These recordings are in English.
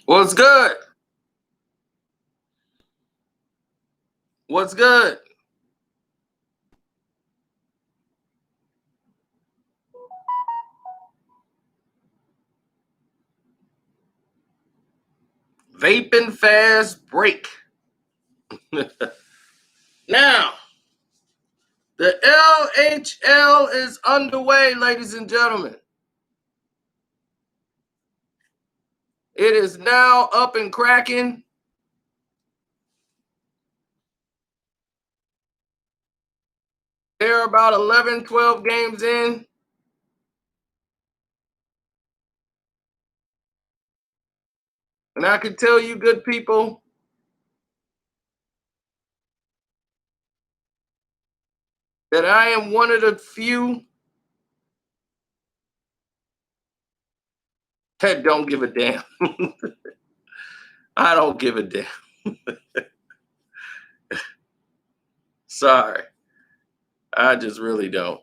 What's good? What's good? Vaping fast break. Now, the LHL is underway, ladies and gentlemen. It is now up and cracking. They're about 11, 12 games in. And I can tell you, good people, that I am one of the few that don't give a damn. I don't give a damn. Sorry. I just really don't.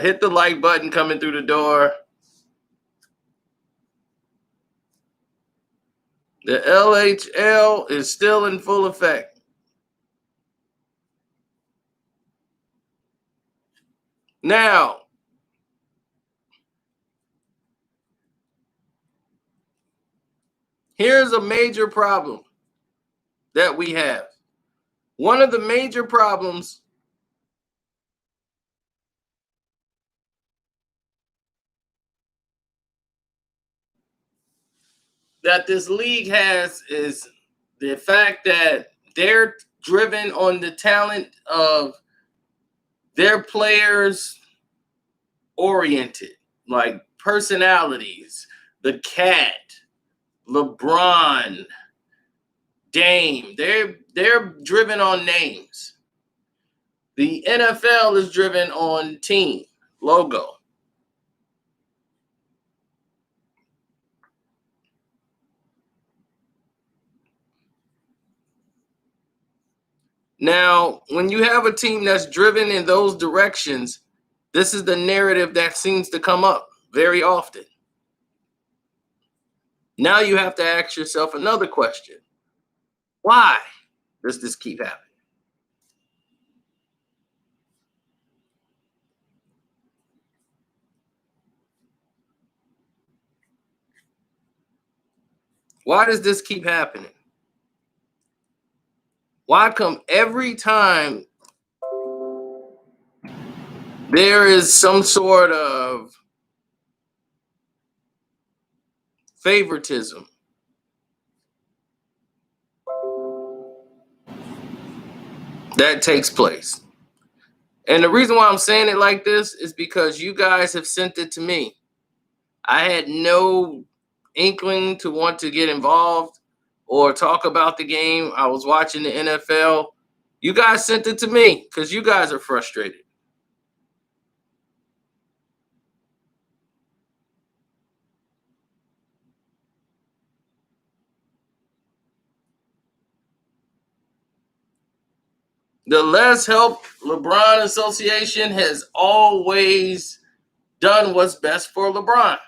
Hit the like button coming through the door. The LHL is still in full effect. Now, here's a major problem that we have. One of the major problems that this league has is the fact that they're driven on the talent of their players oriented, like personalities, the Cat, LeBron, Dame. They're driven on names. The NFL is driven on team, logo. Now, when you have a team that's driven in those directions, this is the narrative that seems to come up very often. Now you have to ask yourself another question. Why does this keep happening? Why does this keep happening? Why come every time there is some sort of favoritism, that takes place? And the reason why I'm saying it like this is because you guys have sent it to me. I had no inkling to want to get involved or talk about the game. I was watching the NFL. You guys sent it to me because you guys are frustrated. The Let's Help LeBron Association has always done what's best for LeBron.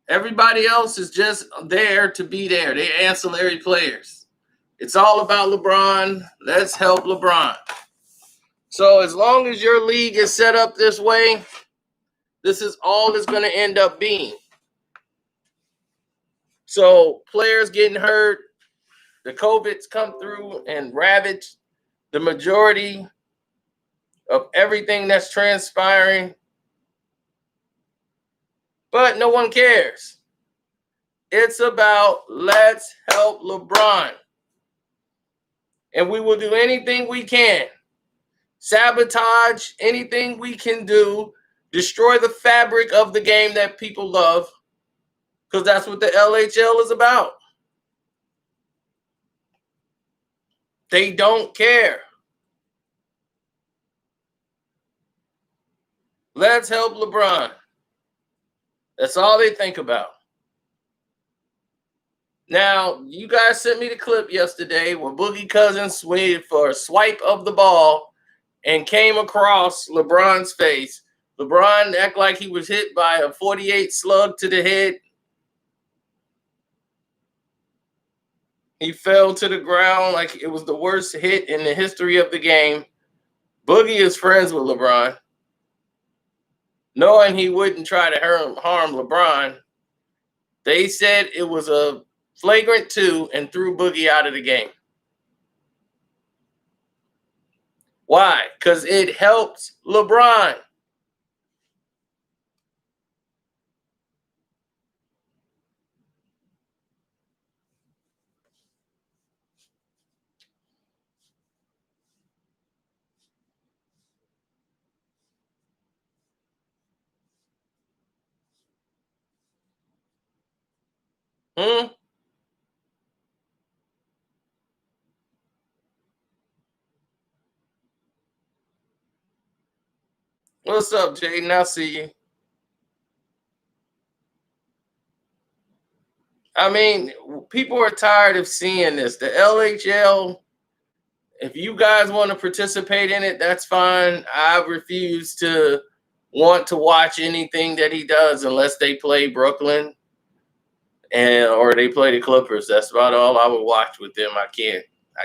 Everybody else is just there to be there. They're ancillary players. It's all about LeBron. Let's help LeBron. So as long as your league is set up this way, this is all it's going to end up being. So players getting hurt, the COVID's come through and ravaged the majority of everything that's transpiring. But no one cares. It's about let's help LeBron. And we will do anything we can. Sabotage anything we can do. Destroy the fabric of the game that people love. Because that's what the LHL is about. They don't care. Let's help LeBron. That's all they think about. Now, you guys sent me the clip yesterday where Boogie Cousins waited for a swipe of the ball and came across LeBron's face. LeBron acted like he was hit by a 48 slug to the head. He fell to the ground like it was the worst hit in the history of the game. Boogie is friends with LeBron. Knowing he wouldn't try to harm LeBron, they said it was a flagrant 2 and threw Boogie out of the game. Why? Because it helps LeBron. Hmm? What's up, Jaden? I see you. I mean, people are tired of seeing this. The LHL, if you guys want to participate in it, that's fine. I refuse to want to watch anything that he does unless they play Brooklyn or they play the Clippers. That's about all I would watch with them. I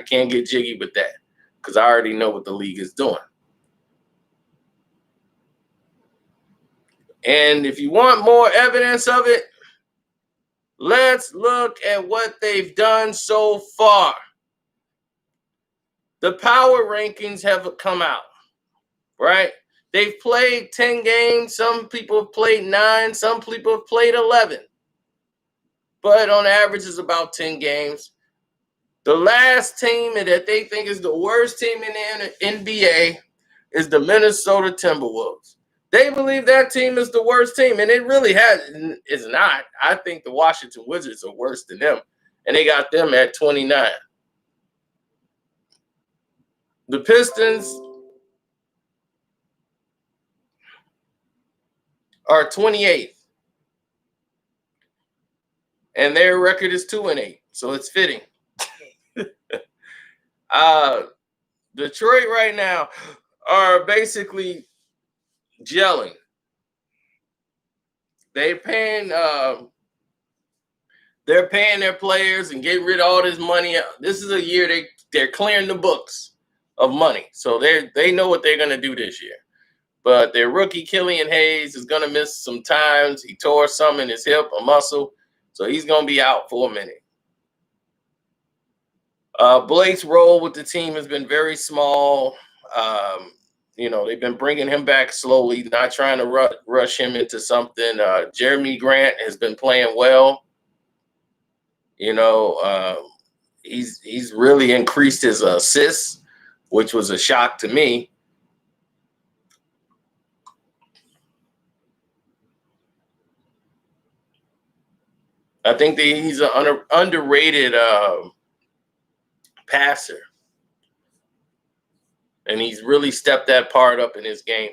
can't get jiggy with that because I already know what the league is doing. And if you want more evidence of it, let's look at what they've done so far. The power rankings have come out, right? They've played 10 games. Some people have played 9. Some people have played 11. But on average, it's about 10 games. The last team that they think is the worst team in the NBA is the Minnesota Timberwolves. They believe that team is the worst team, and it really is not. I think the Washington Wizards are worse than them, and they got them at 29. The Pistons are 28th, and their record is 2-8, so it's fitting. Detroit right now are basically gelling. They're paying their players and getting rid of all this money. This is a year they're clearing the books of money, so they know what they're gonna do this year. But their rookie Killian Hayes is gonna miss some times. He tore some in his hip, a muscle, so he's gonna be out for a minute. Blake's role with the team has been very small. They've been bringing him back slowly, not trying to rush him into something. Jeremy Grant has been playing well. He's really increased his assists, which was a shock to me. I think that he's an underrated passer. And he's really stepped that part up in his game.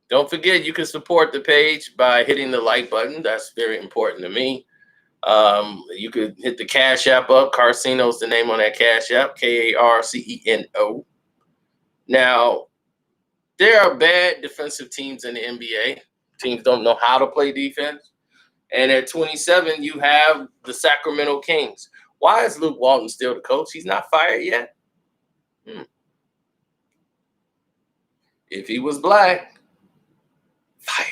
Don't forget, you can support the page by hitting the like button. That's very important to me. You could hit the Cash App up. Carcino's the name on that Cash App, Karceno. Now, there are bad defensive teams in the NBA. Teams don't know how to play defense. And at 27, you have the Sacramento Kings. Why is Luke Walton still the coach? He's not fired yet. If he was black, fired.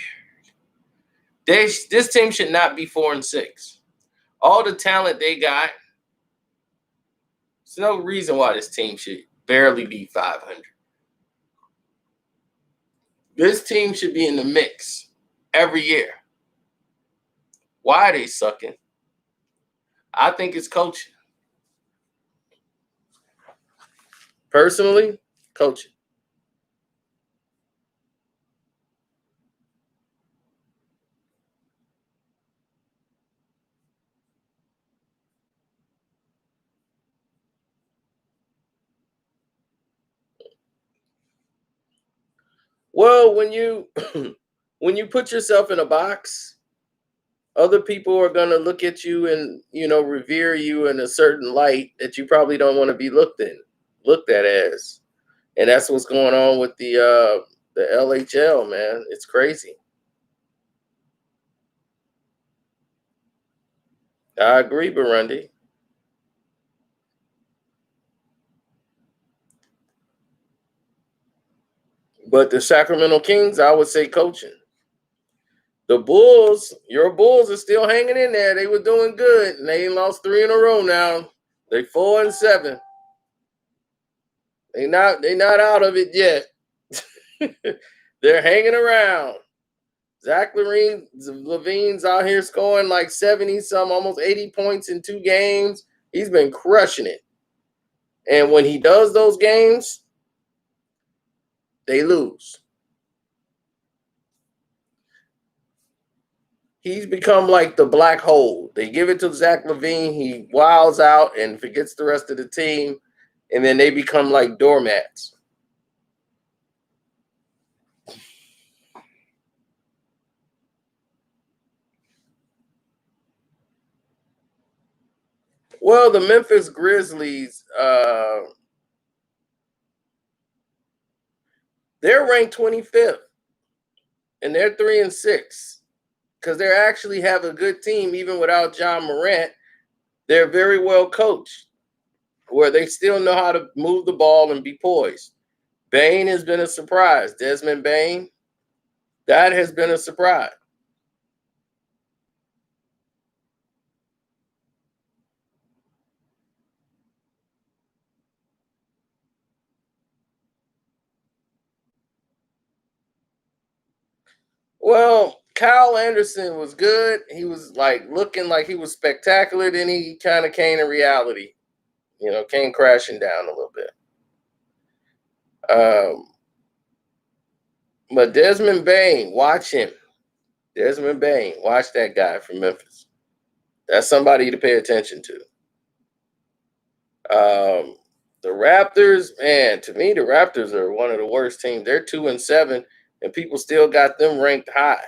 This team should not be 4-6. All the talent they got, there's no reason why this team should barely be 500. This team should be in the mix every year. Why are they sucking? I think it's coaching. Personally, coaching. Well, when you when you put yourself in a box, other people are going to look at you and, revere you in a certain light that you probably don't want to be looked at as. And that's what's going on with the LHL, man. It's crazy. I agree, Burundi. But the Sacramento Kings, I would say coaching. The Bulls, your Bulls are still hanging in there. They were doing good, and they lost 3 in a row now. They 4-7. They not out of it yet. They're hanging around. Zach Levine's out here scoring like 70 some, almost 80 points in 2 games. He's been crushing it. And when he does those games, they lose. He's become like the black hole. They give it to Zach LaVine. He wilds out and forgets the rest of the team. And then they become like doormats. Well, the Memphis Grizzlies, they're ranked 25th. And they're 3-6. Because they actually have a good team even without John Morant. They're very well coached, where they still know how to move the ball and be poised. Bane has been a surprise. Desmond Bane, that has been a surprise. Well, Kyle Anderson was good. He was like looking like he was spectacular. Then he kind of came to reality, came crashing down a little bit. But Desmond Bane, watch him. Desmond Bane, watch that guy from Memphis. That's somebody to pay attention to. The Raptors, man, to me, the Raptors are one of the worst teams. They're 2-7, and people still got them ranked high.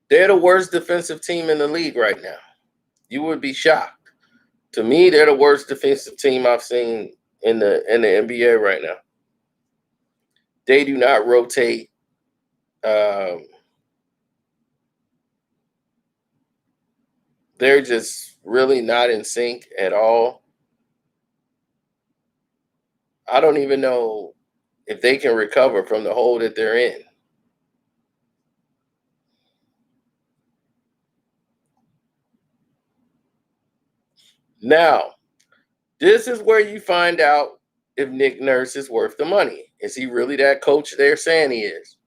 They're the worst defensive team in the league right now. You would be shocked. To me, they're the worst defensive team I've seen in the NBA right now. They do not rotate. They're just really not in sync at all. I don't even know if they can recover from the hole that they're in. Now, this is where you find out if Nick Nurse is worth the money. Is he really that coach they're saying he is?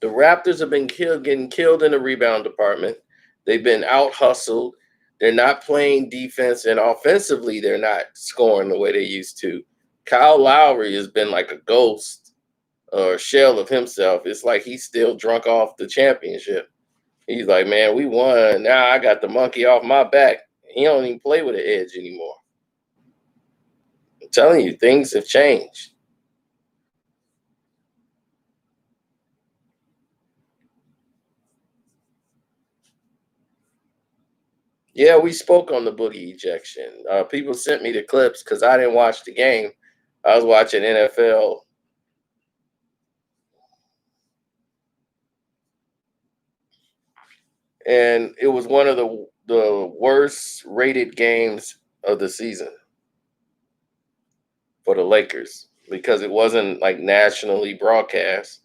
The Raptors have been getting killed in the rebound department. They've been out hustled. They're not playing defense, and offensively, they're not scoring the way they used to. Kyle Lowry has been like a ghost or shell of himself. It's like he's still drunk off the championship. He's like, man, we won. Now I got the monkey off my back. He don't even play with an edge anymore. I'm telling you, things have changed. Yeah, we spoke on the Boogie ejection. People sent me the clips because I didn't watch the game. I was watching NFL. And it was one of the worst rated games of the season for the Lakers because it wasn't like nationally broadcast.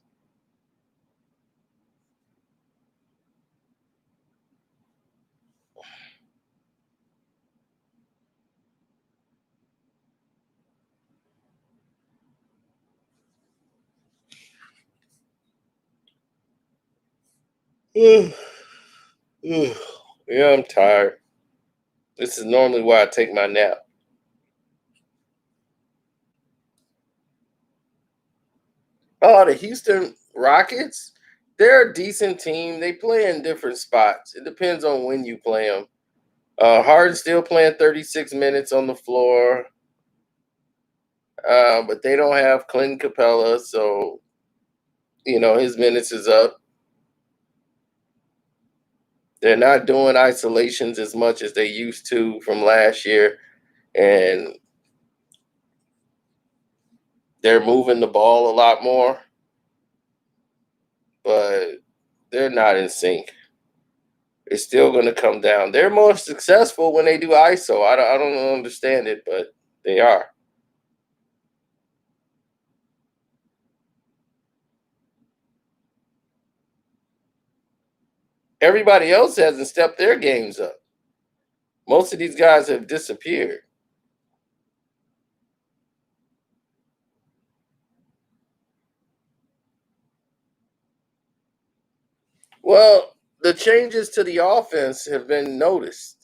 Yeah, I'm tired. This is normally why I take my nap. Oh, the Houston Rockets, they're a decent team. They play in different spots. It depends on when you play them. Harden's still playing 36 minutes on the floor, but they don't have Clint Capella, so his minutes is up. They're not doing isolations as much as they used to from last year, and they're moving the ball a lot more. but they're not in sync. It's still going to come down. They're more successful when they do ISO. I don't understand it, but they are. Everybody else hasn't stepped their games up. Most of these guys have disappeared. Well, the changes to the offense have been noticed.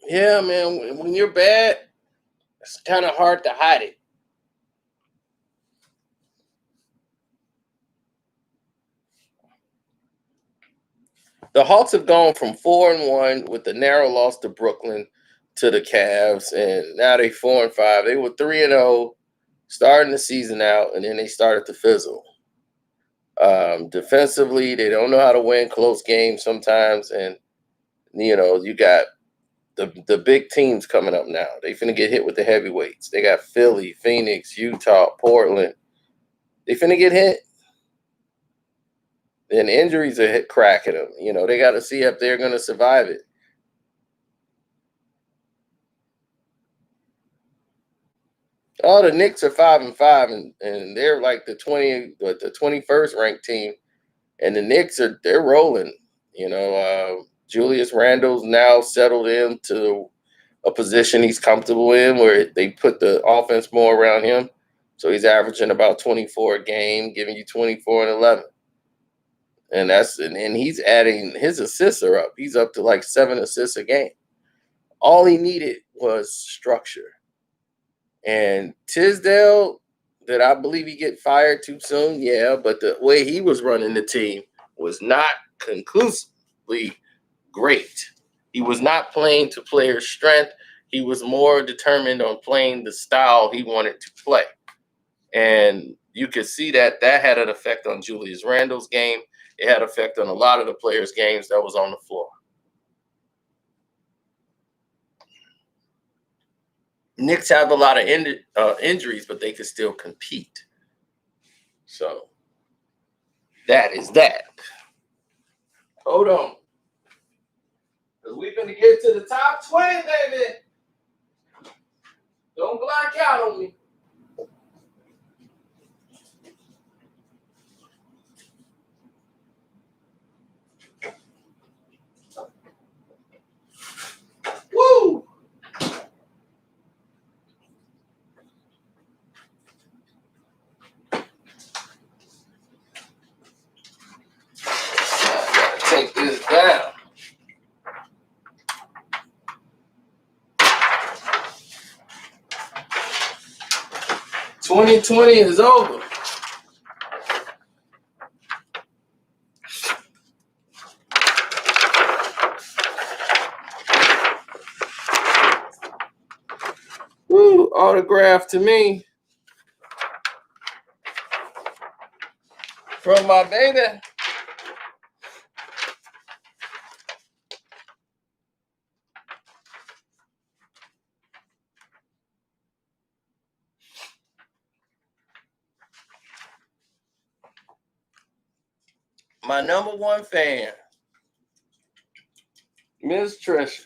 Yeah, man, when you're bad, it's kind of hard to hide it. The Hawks have gone from 4-1 with the narrow loss to Brooklyn to the Cavs, and now they 4-5. They were 3-0 starting the season out, and then they started to fizzle. Defensively, they don't know how to win close games sometimes, and you got the big teams coming up now. They finna get hit with the heavyweights. They got Philly, Phoenix, Utah, Portland. They finna get hit. And injuries are cracking them. They got to see if they're going to survive it. Oh, the Knicks are 5-5, and they're like the 21st ranked team, and the Knicks they're rolling. Julius Randle's now settled into a position he's comfortable in, where they put the offense more around him. So he's averaging about 24 a game, giving you 24 and 11. And he's adding, his assists are up. He's up to like 7 assists a game. All he needed was structure. And Tisdale, did I believe he get fired too soon? Yeah, but the way he was running the team was not conclusively great. He was not playing to players' strength. He was more determined on playing the style he wanted to play. And you could see that had an effect on Julius Randle's game. It had an effect on a lot of the players' games that was on the floor. Knicks have a lot of injuries, but they can still compete. So that is that. Hold on. Because we're going to get to the top 20, baby. Don't black out on me. Woo! Take this down. "2020 is over." Woo! Autograph to me from my baby. My number one fan, Miss Trisha.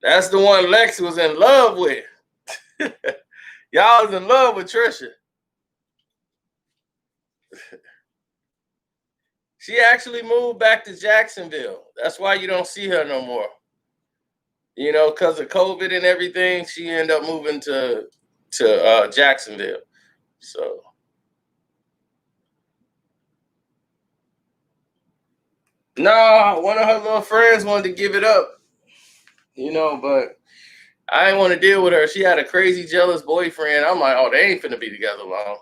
That's the one Lex was in love with. Y'all was in love with Trisha. She actually moved back to Jacksonville. That's why you don't see her no more. Because of COVID and everything, she ended up moving to Jacksonville. So no, one of her little friends wanted to give it up. But I didn't want to deal with her. She had a crazy jealous boyfriend. I'm like, oh, they ain't finna be together long.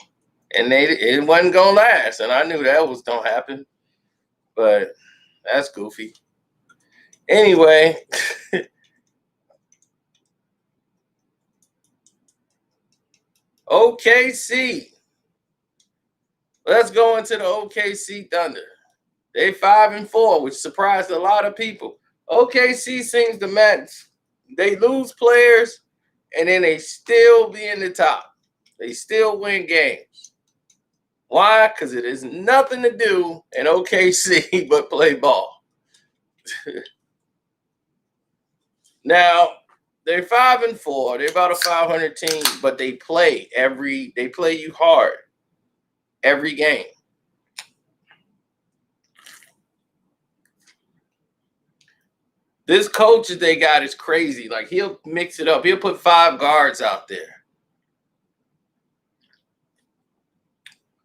And it wasn't gonna last. And I knew that was gonna happen. But that's goofy. Anyway. OKC. Let's go into the OKC Thunder. They 5-4, which surprised a lot of people. OKC seems to match. They lose players, and then they still be in the top. They still win games. Why? Because it is nothing to do in OKC but play ball. Now, they're 5-4. They're about a 500 team, but they play you hard every game. This coach that they got is crazy. Like, he'll mix it up. He'll put 5 guards out there.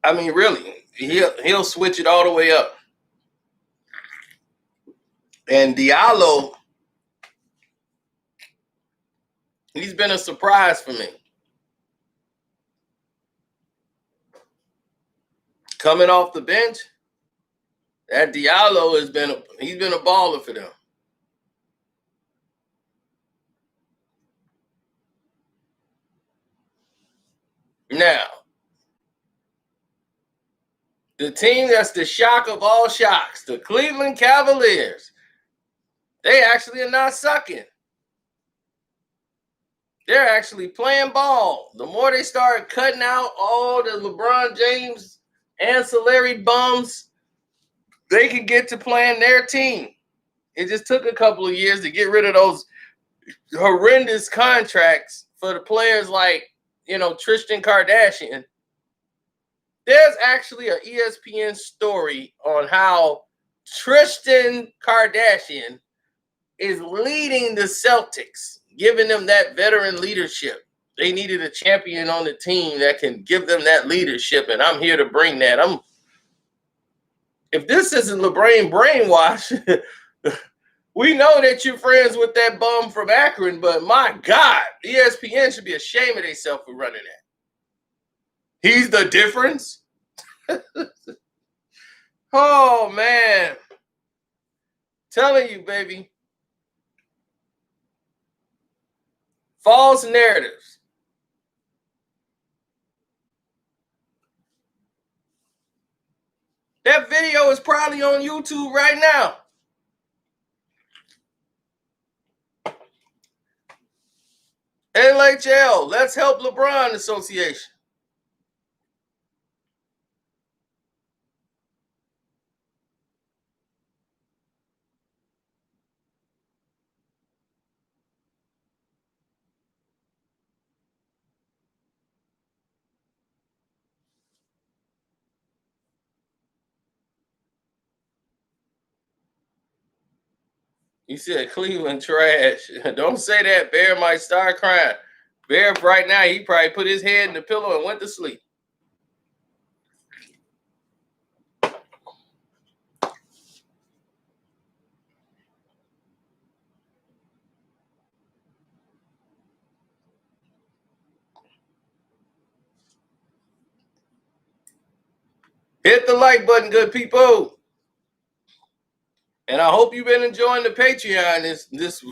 I mean, really, he'll switch it all the way up. And Diallo, he's been a surprise for me. Coming off the bench, that Diallo he's been a baller for them. Now, the team that's the shock of all shocks, the Cleveland Cavaliers, they actually are not sucking. They're actually playing ball. The more they start cutting out all the LeBron James ancillary bums, they can get to playing their team. It just took a couple of years to get rid of those horrendous contracts for the players like, Tristan Kardashian. There's actually an ESPN story on how Tristan Kardashian is leading the Celtics, giving them that veteran leadership. They needed a champion on the team that can give them that leadership, and I'm here to bring that. If this isn't LeBron brainwash, we know that you're friends with that bum from Akron, but my God, ESPN should be ashamed of themselves for running that. He's the difference? Oh, man. Telling you, baby. False narratives. That video is probably on YouTube right now. LHL, Let's Help LeBron Association. You said Cleveland trash. Don't say that. Bear might start crying. Bear, right now, he probably put his head in the pillow and went to sleep. Hit the like button, good people. And I hope you've been enjoying the Patreon this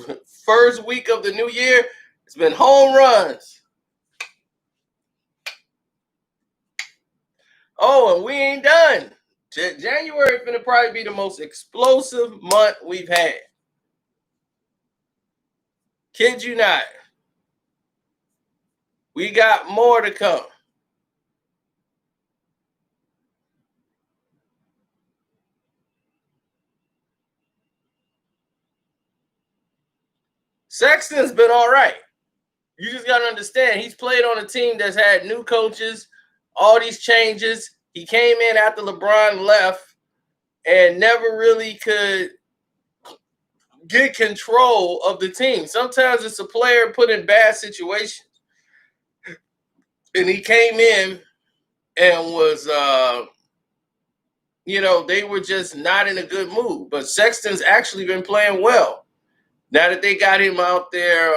first week of the new year. It's been home runs. Oh, and we ain't done. January is going to probably be the most explosive month we've had. Kid you not. We got more to come. Sexton's been all right. You just got to understand, he's played on a team that's had new coaches, all these changes. He came in after LeBron left and never really could get control of the team. Sometimes it's a player put in bad situations. And he came in and was, they were just not in a good mood. But Sexton's actually been playing well. Now that they got him out there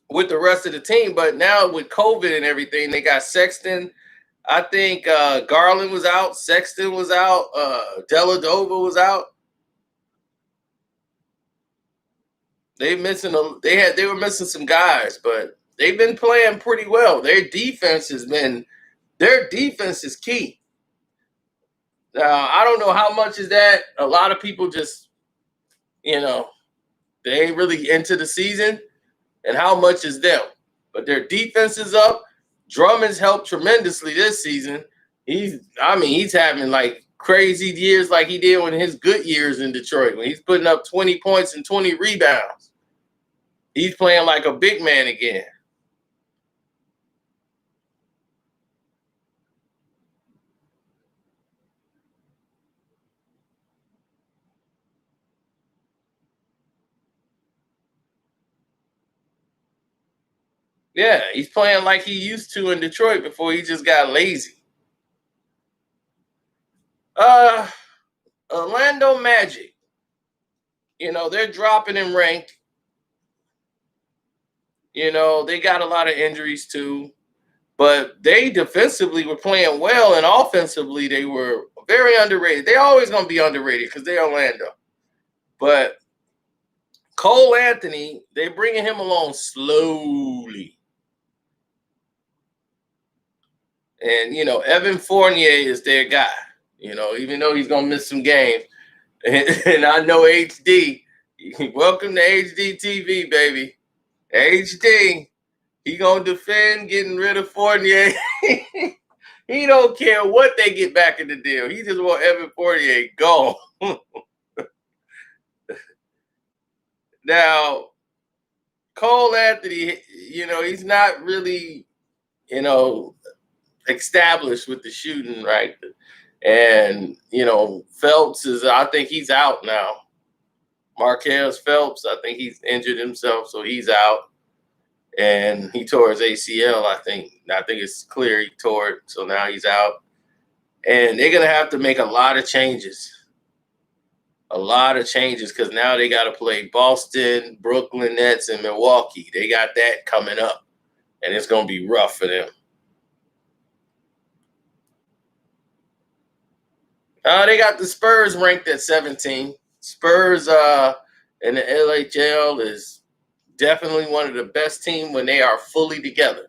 with the rest of the team, but now with COVID and everything, they got Sexton. I think Garland was out, Sexton was out, Dellavedova was out. They were missing some guys, but they've been playing pretty well. Their defense has been Their defense is key. Now, I don't know how much is that. A lot of people just, they ain't really into the season, and how much is them. But their defense is up. Drummond's helped tremendously this season. He's having like crazy years like he did when his good years in Detroit, when he's putting up 20 points and 20 rebounds. He's playing like a big man again. Yeah, he's playing like he used to in Detroit before he just got lazy. Orlando Magic. They're dropping in rank. They got a lot of injuries too. But they defensively were playing well, and offensively they were very underrated. They're always going to be underrated because they're Orlando. But Cole Anthony, they're bringing him along slowly. And, Evan Fournier is their guy, even though he's going to miss some games. And I know HD. Welcome to HD TV, baby. HD. He going to defend getting rid of Fournier. He don't care what they get back in the deal. He just want Evan Fournier gone. Now, Cole Anthony, he's not really, established with the shooting, right? And, Phelps I think he's out now. Markelle Phelps, I think he's injured himself, so he's out. And he tore his ACL, I think. I think it's clear he tore it, so now he's out. And they're going to have to make a lot of changes. Because now they got to play Boston, Brooklyn Nets, and Milwaukee. They got that coming up, and it's going to be rough for them. They got the Spurs ranked at 17. Spurs in the LHL is definitely one of the best teams when they are fully together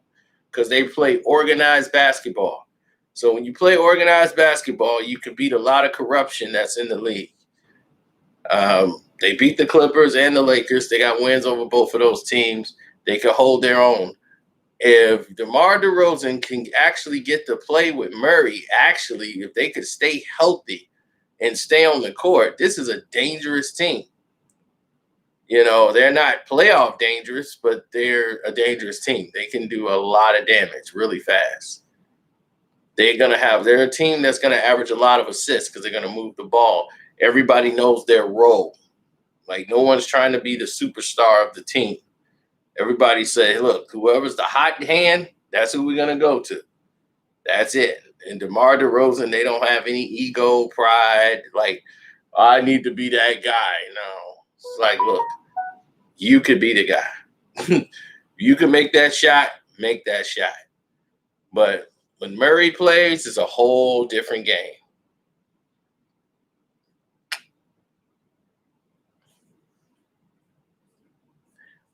because they play organized basketball. So when you play organized basketball, you can beat a lot of corruption that's in the league. They beat the Clippers and the Lakers. They got wins over both of those teams. They can hold their own. If DeMar DeRozan can actually get to play with Murray, if they could stay healthy and stay on the court, this is a dangerous team. They're not playoff dangerous, but they're a dangerous team. They can do a lot of damage really fast. They're a team that's going to average a lot of assists because they're going to move the ball. Everybody knows their role. Like, no one's trying to be the superstar of the team. Everybody say, look, whoever's the hot hand, that's who we're going to go to. That's it. And DeMar DeRozan, they don't have any ego, pride. Like, I need to be that guy. No. It's like, look, you could be the guy. You can make that shot. But when Murray plays, it's a whole different game.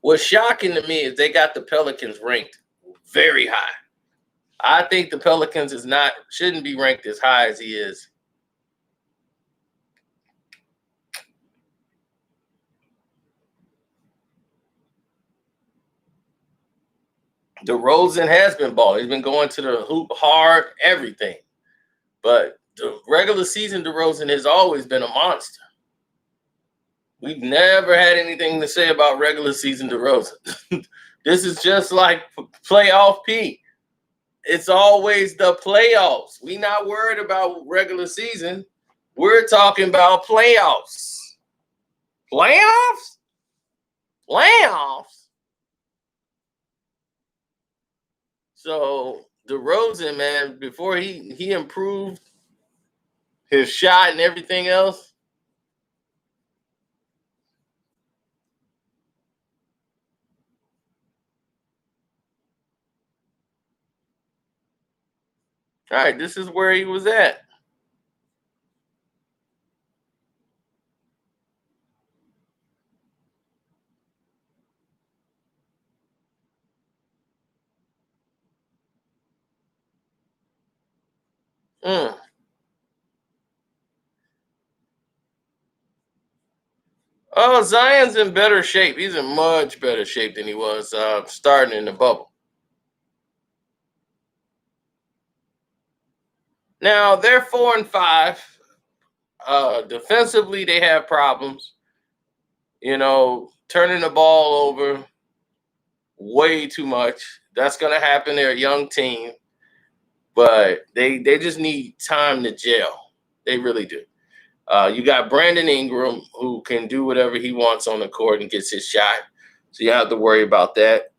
What's shocking to me is they got the Pelicans ranked very high. I think the Pelicans shouldn't be ranked as high as he is. DeRozan has been balling. He's been going to the hoop hard, everything. But the regular season DeRozan has always been a monster. We've never had anything to say about regular season DeRozan. This is just like playoff P. It's always the playoffs. We're not worried about regular season. We're talking about playoffs. Playoffs? So DeRozan, man, before he improved his shot and everything else, all right, this is where he was at. Oh, Zion's in better shape. He's in much better shape than he was starting in the bubble. Now they're 4-5. Defensively, they have problems. Turning the ball over way too much. That's going to happen. They're a young team, but they just need time to gel. They really do. You got Brandon Ingram, who can do whatever he wants on the court and gets his shot. So you don't have to worry about that.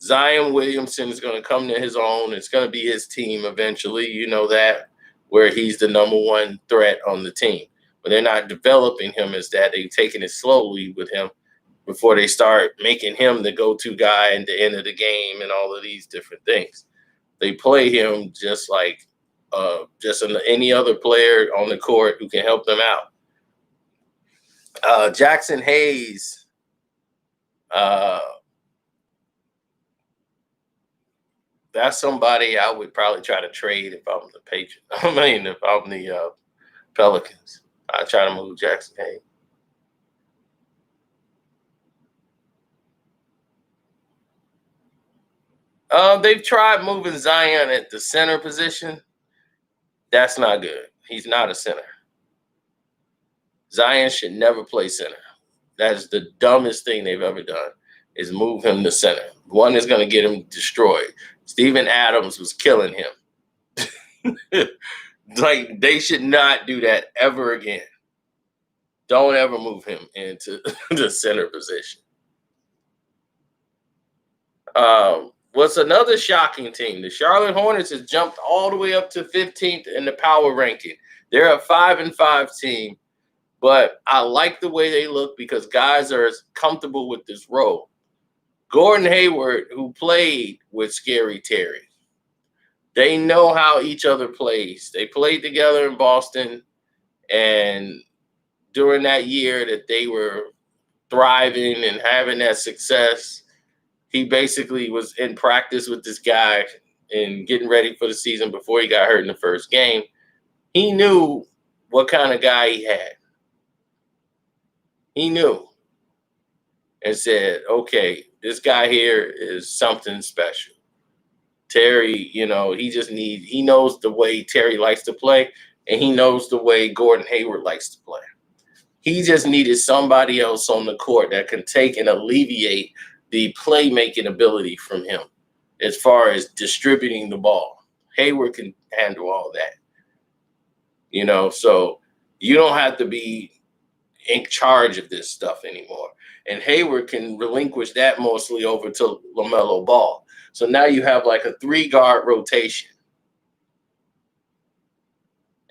Zion Williamson is going to come to his own. It's going to be his team eventually. You know that, where he's the number one threat on the team. But they're not developing him as that. They're taking it slowly with him before they start making him the go-to guy at the end of the game and all of these different things. They play him just like any other player on the court who can help them out. Jackson Hayes, that's somebody I would probably try to trade if I'm the Patriots. If I'm the Pelicans, I'd try to move Jackson Hayes. They've tried moving Zion at the center position. That's not good. He's not a center. Zion should never play center. That is the dumbest thing they've ever done, is move him to center. One is going to get him destroyed. Steven Adams was killing him. Like, they should not do that ever again. Don't ever move him into the center position. What's another shocking team? The Charlotte Hornets has jumped all the way up to 15th in the power ranking. They're a 5-5 team, but I like the way they look because guys are comfortable with this role. Gordon Hayward, who played with Scary Terry, they know how each other plays. They played together in Boston, and during that year that they were thriving and having that success, he basically was in practice with this guy and getting ready for the season before he got hurt in the first game. He knew what kind of guy he had. He knew and said, okay, this guy here is something special. Terry, he knows the way Terry likes to play, and he knows the way Gordon Hayward likes to play. He just needed somebody else on the court that can take and alleviate the playmaking ability from him as far as distributing the ball. Hayward can handle all that. So you don't have to be in charge of this stuff anymore. And Hayward can relinquish that mostly over to LaMelo Ball. So now you have like a 3-guard rotation.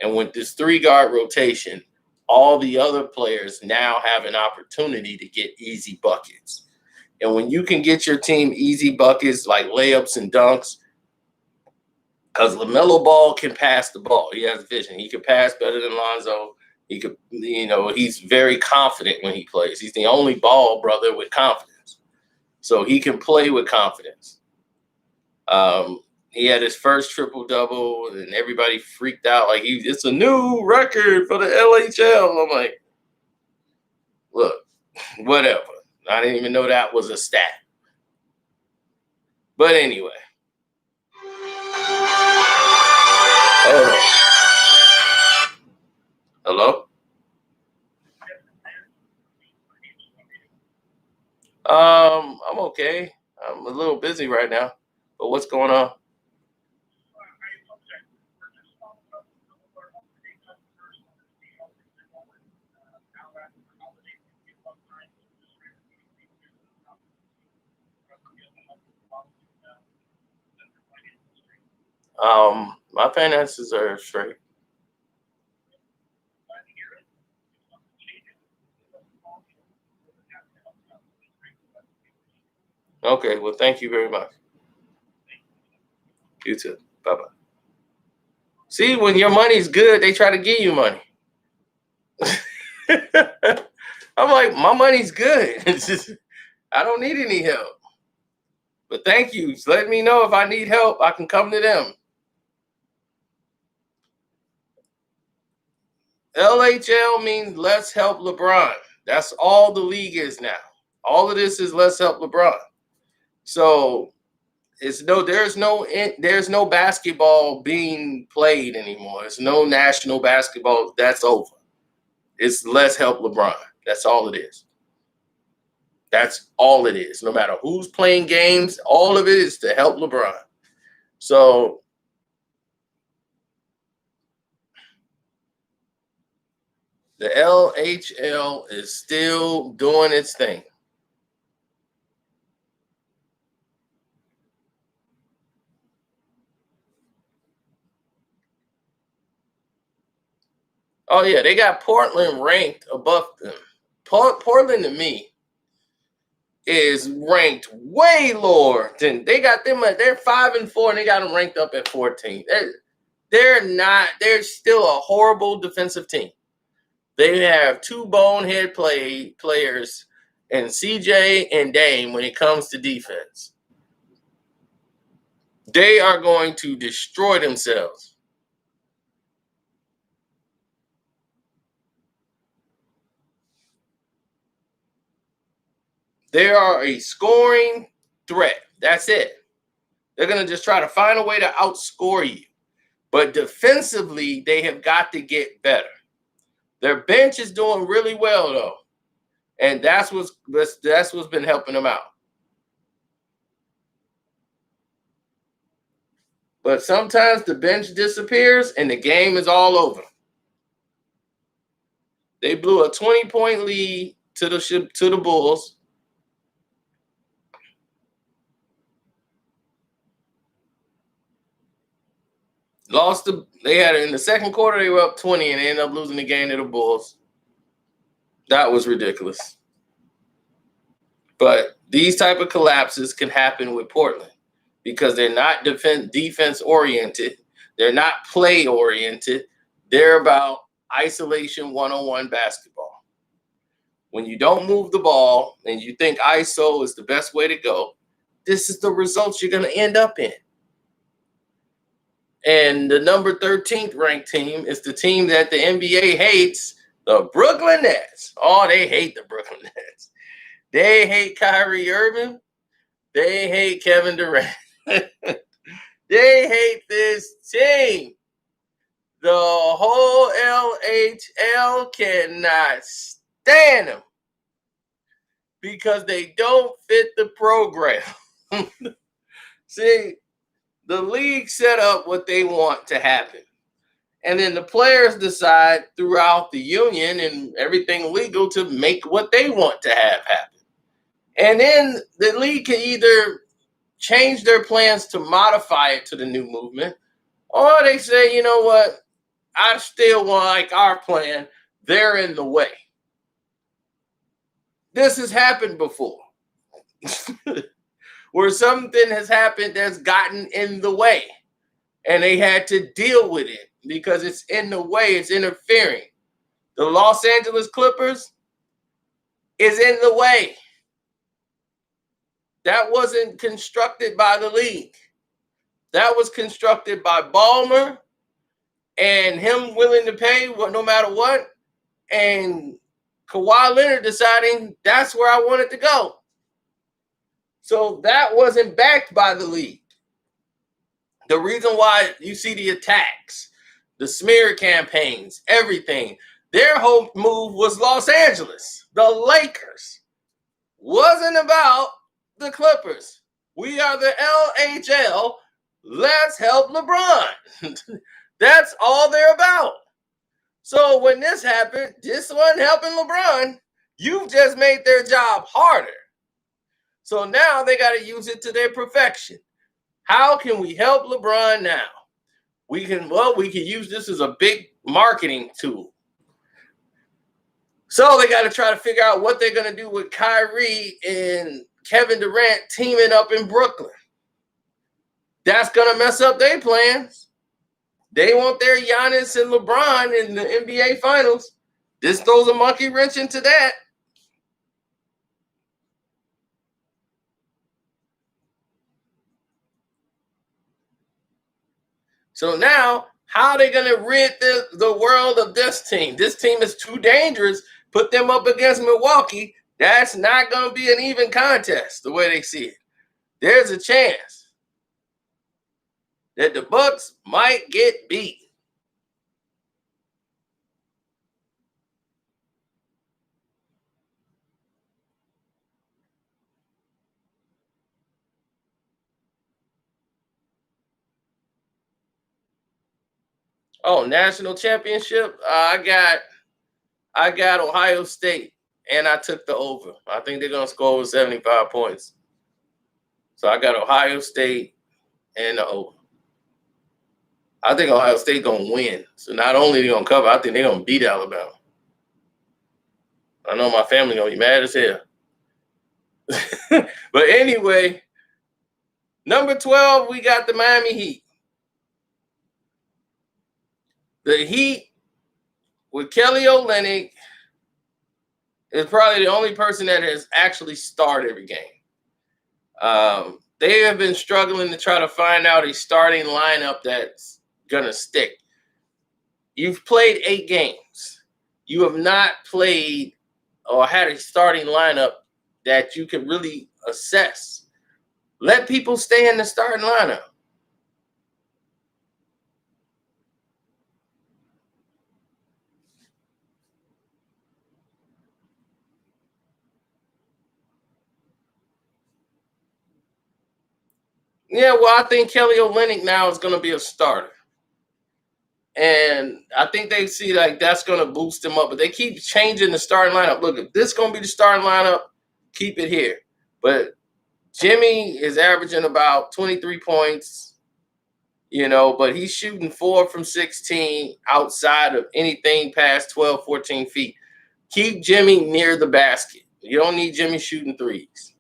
And with this 3-guard rotation, all the other players now have an opportunity to get easy buckets. And when you can get your team easy buckets like layups and dunks, because LaMelo Ball can pass the ball. He has vision. He can pass better than Lonzo. He could, he's very confident when he plays. He's the only Ball brother with confidence. So he can play with confidence. He had his first triple-double, and everybody freaked out. Like, it's a new record for the LHL. I'm like, look, whatever. I didn't even know that was a stat. But anyway. Hello? I'm okay. I'm a little busy right now. But what's going on? My finances are straight. Okay, well, thank you very much. You too. Bye-bye. See, when your money's good, they try to give you money. I'm like, my money's good. I don't need any help. But thank you. Let me know if I need help. I can come to them. LHL means let's help LeBron. That's all the league is now. All of this is let's help LeBron. So there's no basketball being played anymore. There's no national basketball. That's over. It's let's help LeBron. That's all it is. That's all it is. No matter who's playing games, all of it is to help LeBron. So the LHL is still doing its thing. Oh, yeah, they got Portland ranked above them. Portland, to me, is ranked way lower than they got them. They're 5-4, and they got them ranked up at 14. They're still a horrible defensive team. They have two bonehead players and CJ and Dame when it comes to defense. They are going to destroy themselves. They are a scoring threat. That's it. They're going to just try to find a way to outscore you. But defensively, they have got to get better. Their bench is doing really well, though. And that's what's been helping them out. But sometimes the bench disappears and the game is all over. They blew a 20-point lead to the Bulls. They had it in the second quarter, they were up 20 and they ended up losing the game to the Bulls. That was ridiculous. But these type of collapses can happen with Portland because they're not defense oriented. They're not play oriented. They're about isolation one-on-one basketball. When you don't move the ball and you think ISO is the best way to go, this is the results you're going to end up in. And the number 13th ranked team is the team that the NBA hates, the Brooklyn Nets. Oh, they hate the Brooklyn Nets. They hate Kyrie Irving. They hate Kevin Durant. They hate this team. The whole LHL cannot stand them because they don't fit the program. See, the league set up what they want to happen. And then the players decide throughout the union and everything legal to make what they want to have happen. And then the league can either change their plans to modify it to the new movement, or they say, you know what, I still want like our plan. They're in the way. This has happened before. Where something has happened that's gotten in the way. And they had to deal with it because it's in the way, it's interfering. The Los Angeles Clippers is in the way. That wasn't constructed by the league. That was constructed by Ballmer and him willing to pay no matter what, and Kawhi Leonard deciding that's where I wanted to go. So that wasn't backed by the league. The reason why you see the attacks, the smear campaigns, everything, their whole move was Los Angeles. The Lakers wasn't about the Clippers. We are the LHL. Let's help LeBron. That's all they're about. So when this happened, this wasn't helping LeBron. You've just made their job harder. So now they got to use it to their perfection. How can we help LeBron now? We can use this as a big marketing tool. So they got to try to figure out what they're going to do with Kyrie and Kevin Durant teaming up in Brooklyn. That's going to mess up their plans. They want their Giannis and LeBron in the NBA Finals. This throws a monkey wrench into that. So now, How are they going to rid the world of this team? This team is too dangerous. Put them up against Milwaukee. That's not going to be an even contest the way they see it. There's a chance that the Bucks might get beat. Oh, national championship. I got Ohio State, and I took the over. I think they're gonna score over 75 points. So I got Ohio State and the over. I think Ohio State gonna win. So not only they gonna cover, I think they're gonna beat Alabama. I know my family gonna be mad as hell. But anyway, number 12, we got the Miami Heat. The Heat with Kelly Olynyk is probably the only person that has actually started every game. They have been struggling to try to find out a starting lineup that's going to stick. You've played 8 games. You have not played or had a starting lineup that you can really assess. Let people stay in the starting lineup. Yeah, well, I think Kelly Olynyk now is going to be a starter. And I think they see like that's going to boost them up. But they keep changing the starting lineup. Look, if this is going to be the starting lineup, keep it here. But Jimmy is averaging about 23 points, but he's shooting 4 from 16 outside of anything past 12, 14 feet. Keep Jimmy near the basket. You don't need Jimmy shooting threes.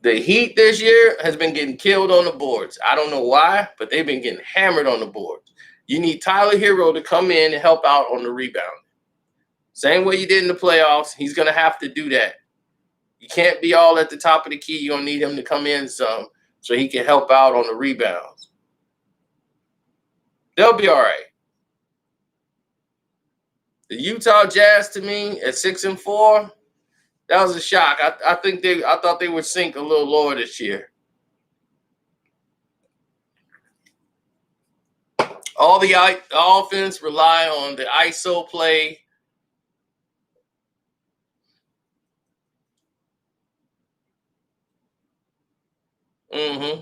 The Heat this year has been getting killed on the boards. I don't know why, but they've been getting hammered on the boards. You need Tyler Hero to come in and help out on the rebound. Same way you did in the playoffs. He's going to have to do that. You can't be all at the top of the key. You're going to need him to come in some so he can help out on the rebounds. They'll be all right. The Utah Jazz, to me, at 6-4, that was a shock. I thought they would sink a little lower this year. All the offense rely on the ISO play. Mm-hmm.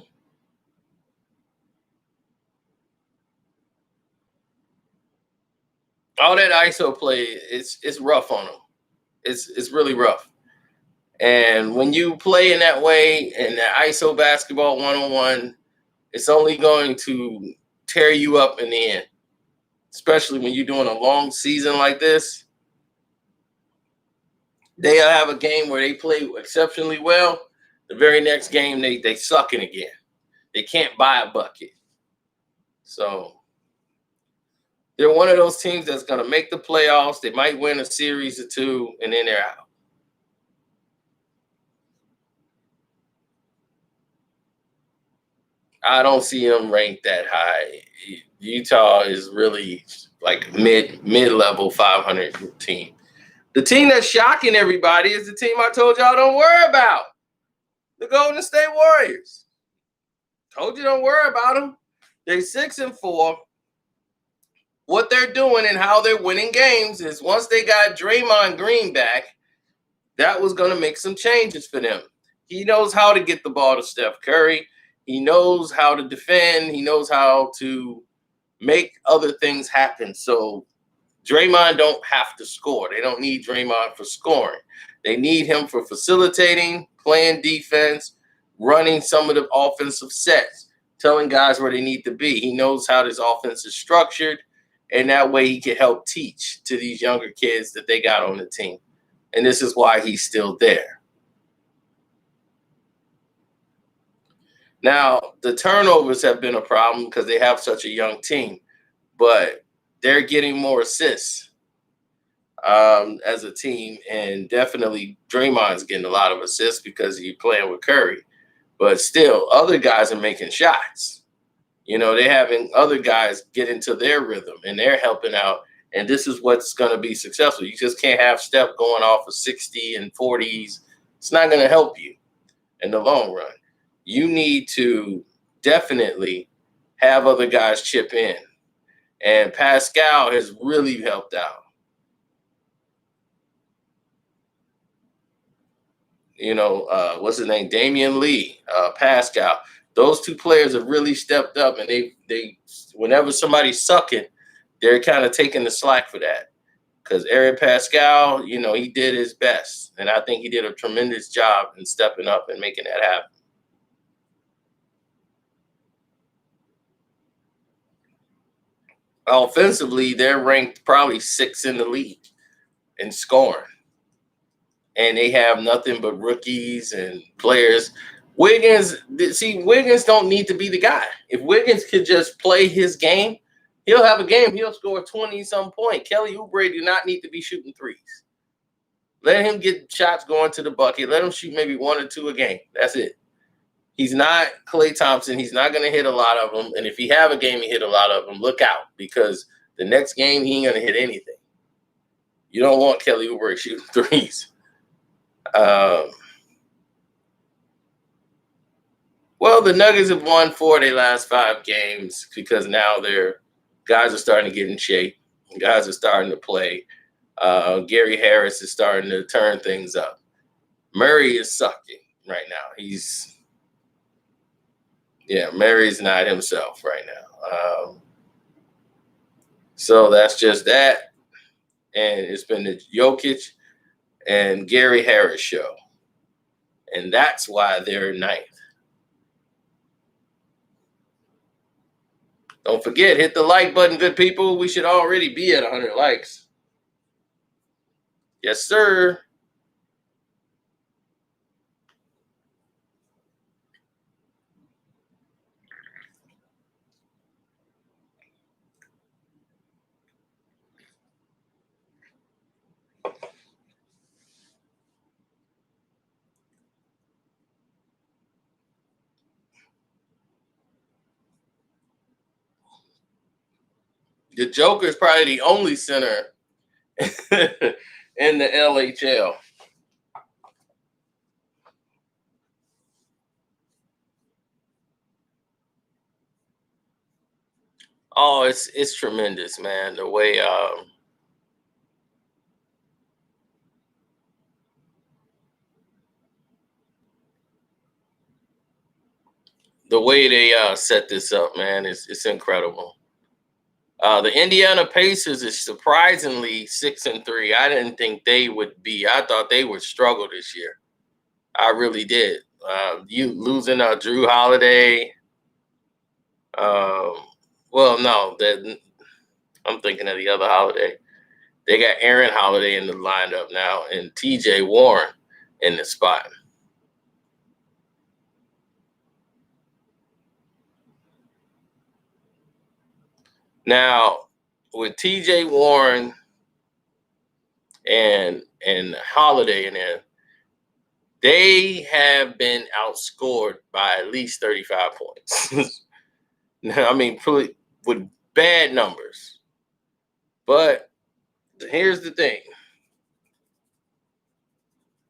All that ISO play, it's rough on them. It's really rough. And when you play in that way, in that ISO basketball 1-on-1, it's only going to tear you up in the end, especially when you're doing a long season like this. They'll have a game where they play exceptionally well. The very next game, they suck in again. They can't buy a bucket. So they're one of those teams that's going to make the playoffs. They might win a series or 2, and then they're out. I don't see them ranked that high. Utah is really like mid-level 500 team. The team that's shocking everybody is the team I told y'all don't worry about. The Golden State Warriors. Told you don't worry about them. They're 6-4. What they're doing and how they're winning games is once they got Draymond Green back, that was going to make some changes for them. He knows how to get the ball to Steph Curry. He knows how to defend. He knows how to make other things happen. So Draymond don't have to score. They don't need Draymond for scoring. They need him for facilitating, playing defense, running some of the offensive sets, telling guys where they need to be. He knows how this offense is structured, and that way he can help teach to these younger kids that they got on the team. And this is why he's still there. Now, the turnovers have been a problem because they have such a young team, but they're getting more assists as a team, and definitely Draymond's getting a lot of assists because he's playing with Curry. But still, other guys are making shots. They're having other guys get into their rhythm and they're helping out. And this is what's going to be successful. You just can't have Steph going off of 60 and 40s. It's not going to help you in the long run. You need to definitely have other guys chip in. And Pascal has really helped out. What's his name? Damian Lee, Pascal. Those two players have really stepped up, and they whenever somebody's sucking, they're kind of taking the slack for that. Because Eric Pascal, he did his best, and I think he did a tremendous job in stepping up and making that happen. Offensively, they're ranked probably 6th in the league in scoring. And they have nothing but rookies and players. Wiggins don't need to be the guy. If Wiggins could just play his game, he'll have a game. He'll score 20-some points. Kelly Oubre do not need to be shooting threes. Let him get shots going to the bucket. Let him shoot maybe 1 or 2 a game. That's it. He's not Klay Thompson. He's not going to hit a lot of them. And if he have a game, he hit a lot of them. Look out, because the next game, he ain't going to hit anything. You don't want Kelly Oubre shooting threes. Well, the Nuggets have won 4 of their last 5 games because now their guys are starting to get in shape. Guys are starting to play. Gary Harris is starting to turn things up. Murray is sucking right now. Murray's not himself right now. So that's just that. And it's been the Jokic and Gary Harris show. And that's why they're 9th. Don't forget, hit the like button, good people. We should already be at 100 likes. Yes, sir. The Joker is probably the only center in the LHL. Oh, it's tremendous, man. The way they set this up, man, it's incredible. The Indiana Pacers is surprisingly 6-3. I didn't think they would be. I thought they would struggle this year. I really did. You losing Drew Holiday. Well, no, I'm thinking of the other Holiday. They got Aaron Holiday in the lineup now and TJ Warren in the spot. Now, with TJ Warren and Holiday in there, they have been outscored by at least 35 points. I mean, with bad numbers. But here's the thing.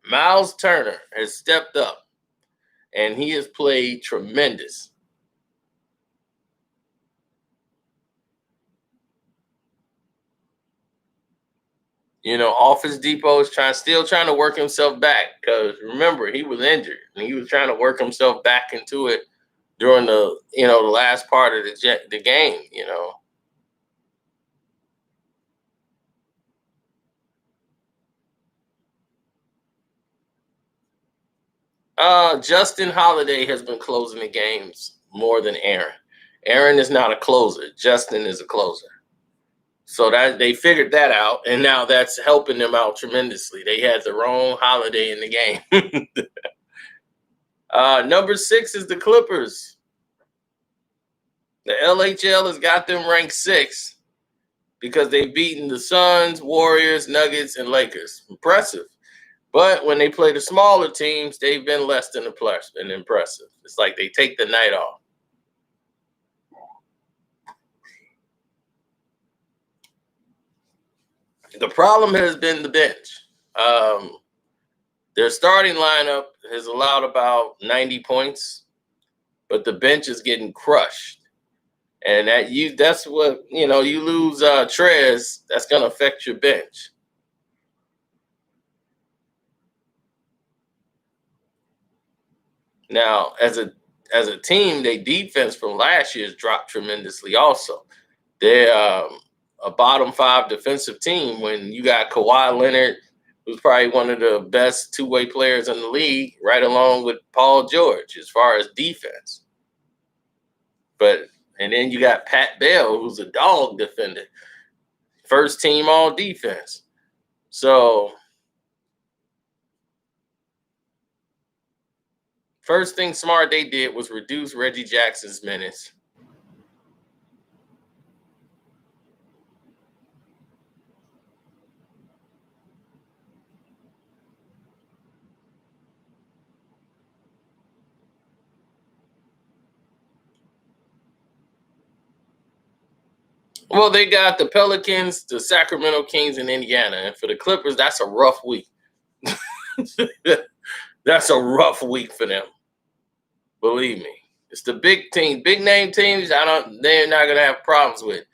Miles Turner has stepped up, and he has played tremendous. Office Depot is still trying to work himself back because remember, he was injured and he was trying to work himself back into it during the last part of the game. Justin Holiday has been closing the games more than Aaron. Aaron is not a closer. Justin is a closer. So that they figured that out, and now that's helping them out tremendously. They had the wrong Holiday in the game. Number 6 is the Clippers. The LHL has got them ranked 6 because they've beaten the Suns, Warriors, Nuggets, and Lakers. Impressive. But when they play the smaller teams, they've been less than impressive. It's like they take the night off. The problem has been the bench. Their starting lineup has allowed about 90 points, but the bench is getting crushed. And that's what, you lose Trez, that's going to affect your bench. Now, as a team, their defense from last year has dropped tremendously also. They're a bottom 5 defensive team when you got Kawhi Leonard, who's probably one of the best two-way players in the league, right along with Paul George as far as defense. And then you got Pat Bell, who's a dog defender, first team all defense. So first thing smart they did was reduce Reggie Jackson's minutes. Well, they got the Pelicans, the Sacramento Kings, and Indiana. And for the Clippers, that's a rough week. That's a rough week for them. Believe me. It's the big teams, big name teams, they're not gonna have problems with.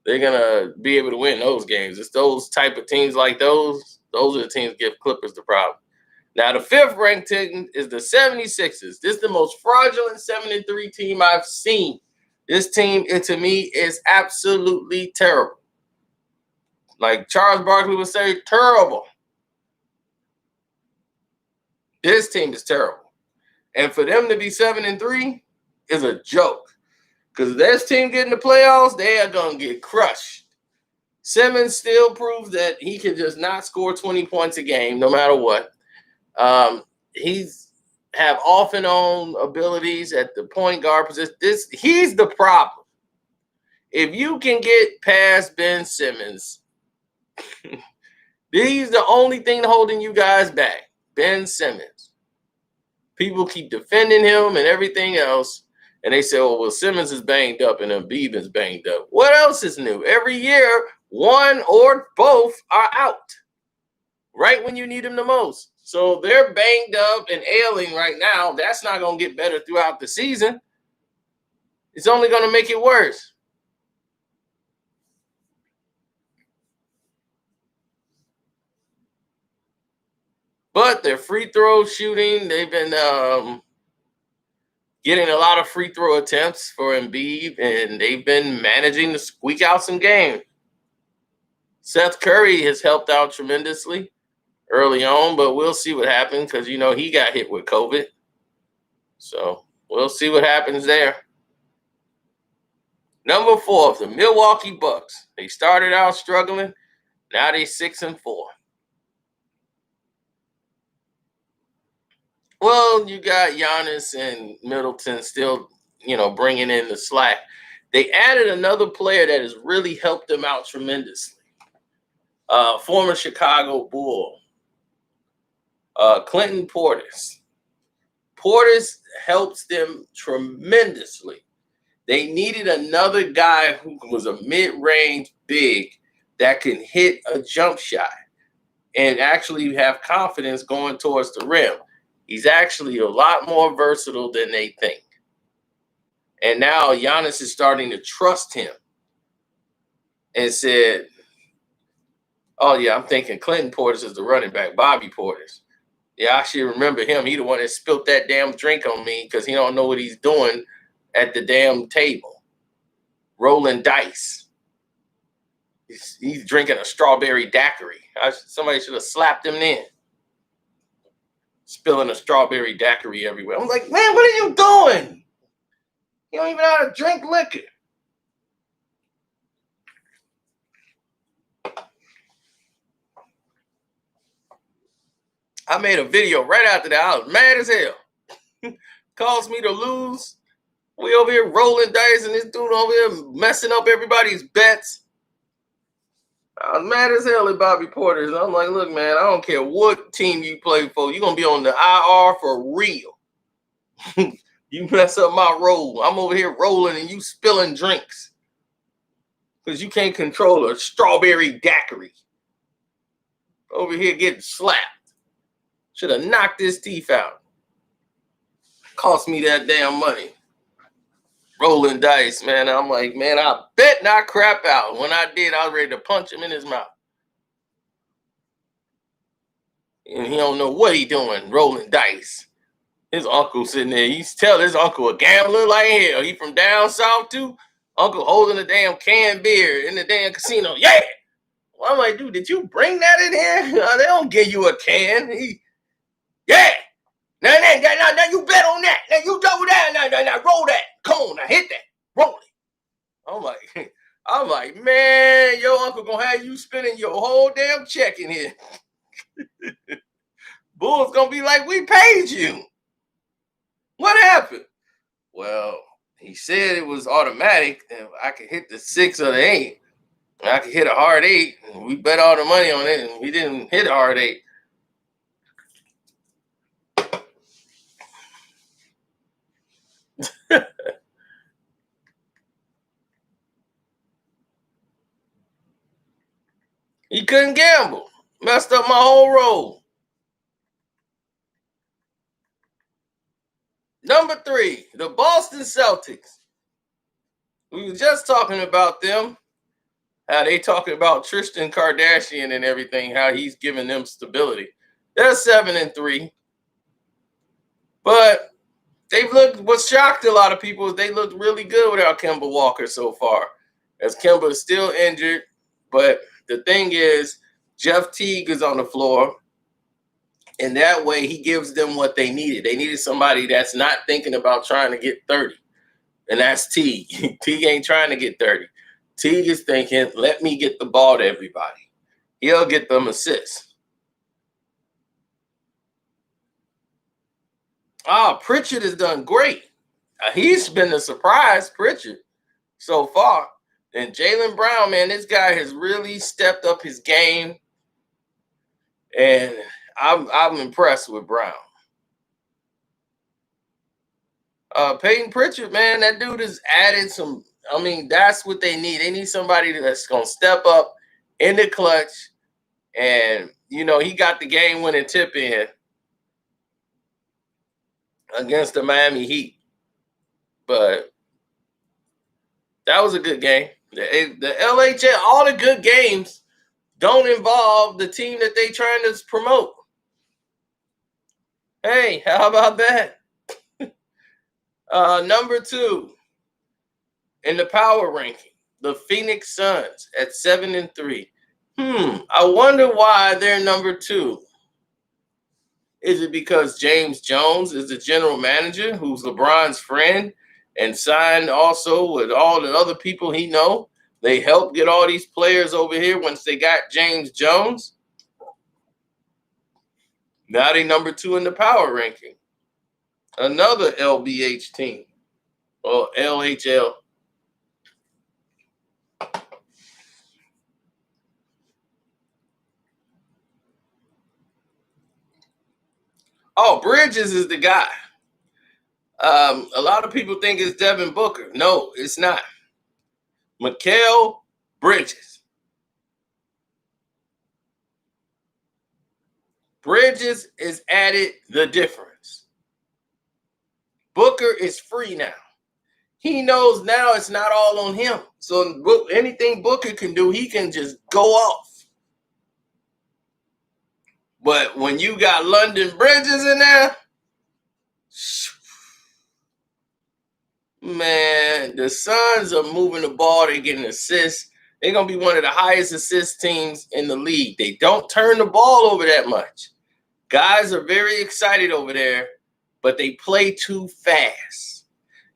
They're gonna be able to win those games. It's those type of teams like those are the teams that give Clippers the problem. Now, the 5th ranked team is the 76ers. This is the most fraudulent 7-3 team I've seen. This team, to me, is absolutely terrible. Like Charles Barkley would say, terrible. This team is terrible. And for them to be 7-3 is a joke. Because if this team get in the playoffs, they are going to get crushed. Simmons still proves that he can just not score 20 points a game, no matter what. He's have off and on abilities at the point guard position. He's the problem. If you can get past Ben Simmons, he's the only thing holding you guys back. Ben Simmons. People keep defending him and everything else, and they say, "Oh, well, Simmons is banged up and Embiid is banged up." What else is new? Every year, one or both are out right when you need them the most. So they're banged up and ailing right now. That's not going to get better throughout the season. It's only going to make it worse. But their free throw shooting, they've been getting a lot of free throw attempts for Embiid, and they've been managing to squeak out some games. Seth Curry has helped out tremendously early on, but we'll see what happens because, he got hit with COVID. So we'll see what happens there. Number 4, the Milwaukee Bucks. They started out struggling. Now they're 6-4. Well, you got Giannis and Middleton still, bringing in the slack. They added another player that has really helped them out tremendously. Former Chicago Bull, Clinton Portis. Portis helps them tremendously. They needed another guy who was a mid-range big that can hit a jump shot and actually have confidence going towards the rim. He's actually a lot more versatile than they think. And now Giannis is starting to trust him and said, "Oh, yeah, I'm thinking Clinton Portis is the running back, Bobby Portis. Yeah, I should remember him. He the one that spilt that damn drink on me because he don't know what he's doing at the damn table, rolling dice. He's drinking a strawberry daiquiri. Somebody should have slapped him then. Spilling a strawberry daiquiri everywhere. I'm like, man, what are you doing? You don't even know how to drink liquor." I made a video right after that. I was mad as hell. Caused me to lose. We over here rolling dice and this dude over here messing up everybody's bets. I was mad as hell at Bobby Porter. And I'm like, look, man, I don't care what team you play for. You're going to be on the IR for real. You mess up my roll. I'm over here rolling and you spilling drinks. Because you can't control a strawberry daiquiri. Over here getting slapped. Should have knocked his teeth out. Cost me that damn money. Rolling dice, man. I'm like, man, I bet not crap out. When I did, I was ready to punch him in his mouth. And he don't know what he doing, rolling dice. His uncle sitting there. He's telling his uncle a gambler like hell. He from down south too. Uncle holding a damn canned beer in the damn casino. Yeah. Well, I'm like, dude, did you bring that in here? They don't give you a can. Yeah. Now, you bet on that. Now, you double that. Now, roll that. Come on, now, hit that. Roll it. I'm like, man, your uncle gonna have you spending your whole damn check in here. Bull's gonna be like, we paid you. What happened? Well, he said it was automatic, and I could hit the 6 or the 8. And I could hit a hard 8, and we bet all the money on it, and we didn't hit a hard 8. He couldn't gamble. Messed up my whole roll. Number 3, the Boston Celtics. We were just talking about them. How they talking about Tristan Kardashian and everything, how he's giving them stability. They're 7-3. But what shocked a lot of people is they looked really good without Kemba Walker so far. As Kemba is still injured. But the thing is, Jeff Teague is on the floor. And that way he gives them what they needed. They needed somebody that's not thinking about trying to get 30. And that's Teague. Teague ain't trying to get 30. Teague is thinking, let me get the ball to everybody. He'll get them assists. Pritchard has done great. He's been a surprise, Pritchard, so far. And Jaylen Brown, man, this guy has really stepped up his game. And I'm impressed with Brown. Peyton Pritchard, man, that dude has added some. I mean, that's what they need. They need somebody that's going to step up in the clutch. And, he got the game-winning tip-in against the Miami Heat. But that was a good game. The LHL, all the good games don't involve the team that they trying to promote. Hey, how about that? Number 2 in the power ranking, the Phoenix Suns at 7-3. I wonder why they're number 2. Is it because James Jones is the general manager who's LeBron's friend and signed also with all the other people he know? They helped get all these players over here once they got James Jones. Now they number 2 in the power ranking. Another LBH team, or LHL. Bridges is the guy. A lot of people think it's Devin Booker. No, it's not. Mikal Bridges. Bridges is added the difference. Booker is free now. He knows now it's not all on him. So anything Booker can do, he can just go off. But when you got London Bridges in there, man, the Suns are moving the ball. They're getting assists. They're going to be one of the highest assist teams in the league. They don't turn the ball over that much. Guys are very excited over there, but they play too fast.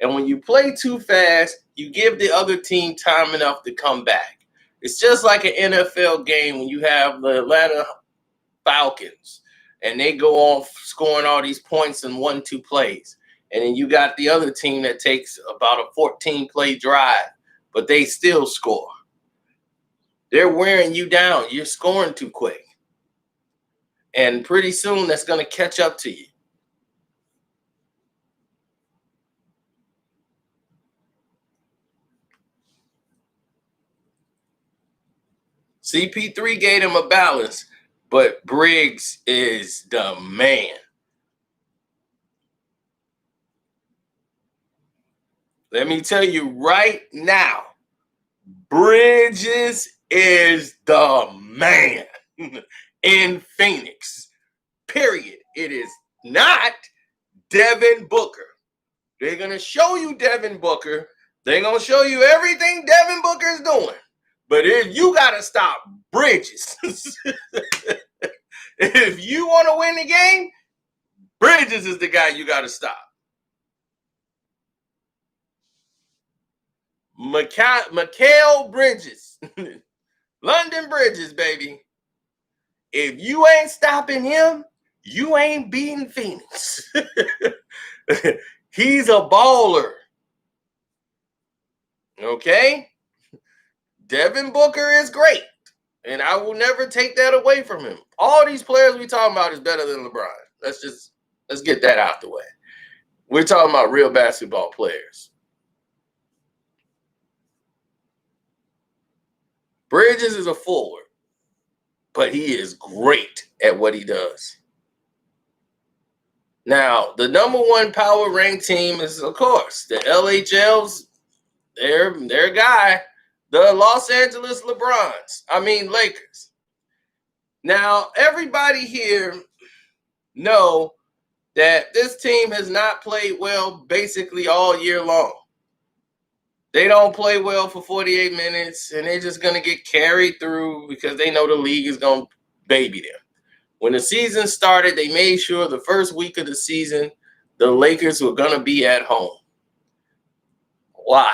And when you play too fast, you give the other team time enough to come back. It's just like an NFL game when you have the Atlanta Falcons and they go on scoring all these points in 1-2 plays. And then you got the other team that takes about a 14-play drive, but they still score. They're wearing you down. You're scoring too quick. And pretty soon that's going to catch up to you. CP3 gave him a balance, but Briggs is the man. Let me tell you right now, Bridges is the man in Phoenix. Period. It is not Devin Booker. They're going to show you Devin Booker. They're going to show you everything Devin Booker is doing. But if you got to stop Bridges, if you want to win the game, Bridges is the guy you got to stop. Mikal Bridges. London Bridges, baby. If you ain't stopping him, you ain't beating Phoenix. He's a baller. Okay? Devin Booker is great. And I will never take that away from him. All these players we talking about is better than LeBron. Let's get that out the way. We're talking about real basketball players. Bridges is a forward, but he is great at what he does. Now, the number one power ranked team is, of course, the LHL's their guy, the Los Angeles Lakers. Now, everybody here know that this team has not played well basically all year long. They don't play well for 48 minutes, and they're just going to get carried through because they know the league is going to baby them. When the season started, they made sure the first week of the season, the Lakers were going to be at home. Why?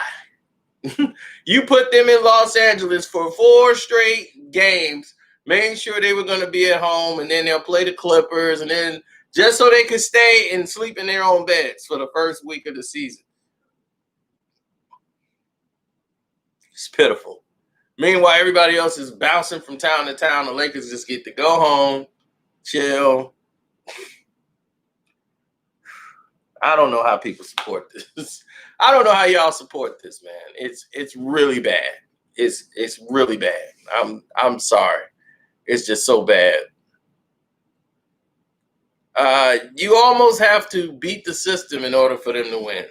You put them in Los Angeles for 4 straight games, made sure they were going to be at home, and then they'll play the Clippers, and then just so they could stay and sleep in their own beds for the first week of the season. It's pitiful. Meanwhile, everybody else is bouncing from town to town. The Lakers just get to go home, chill. I don't know how people support this. I don't know how y'all support this, man. It's really bad. It's really bad. I'm sorry. It's just so bad. You almost have to beat the system in order for them to win.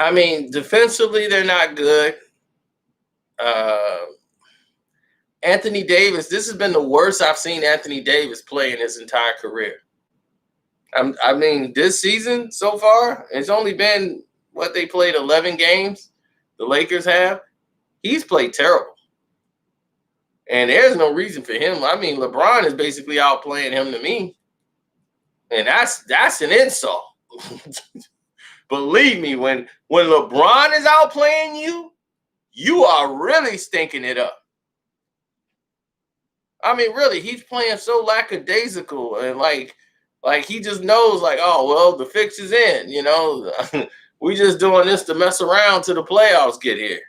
I mean, defensively, they're not good. Anthony Davis, this has been the worst I've seen Anthony Davis play in his entire career. I mean, this season so far, it's only been, they played 11 games, the Lakers have. He's played terrible. And there's no reason for him. I mean, LeBron is basically outplaying him to me. And that's an insult. Believe me, when LeBron is outplaying you, you are really stinking it up. I mean, really, he's playing so lackadaisical and like he just knows, like, oh, well, the fix is in, you know. We just doing this to mess around till the playoffs get here.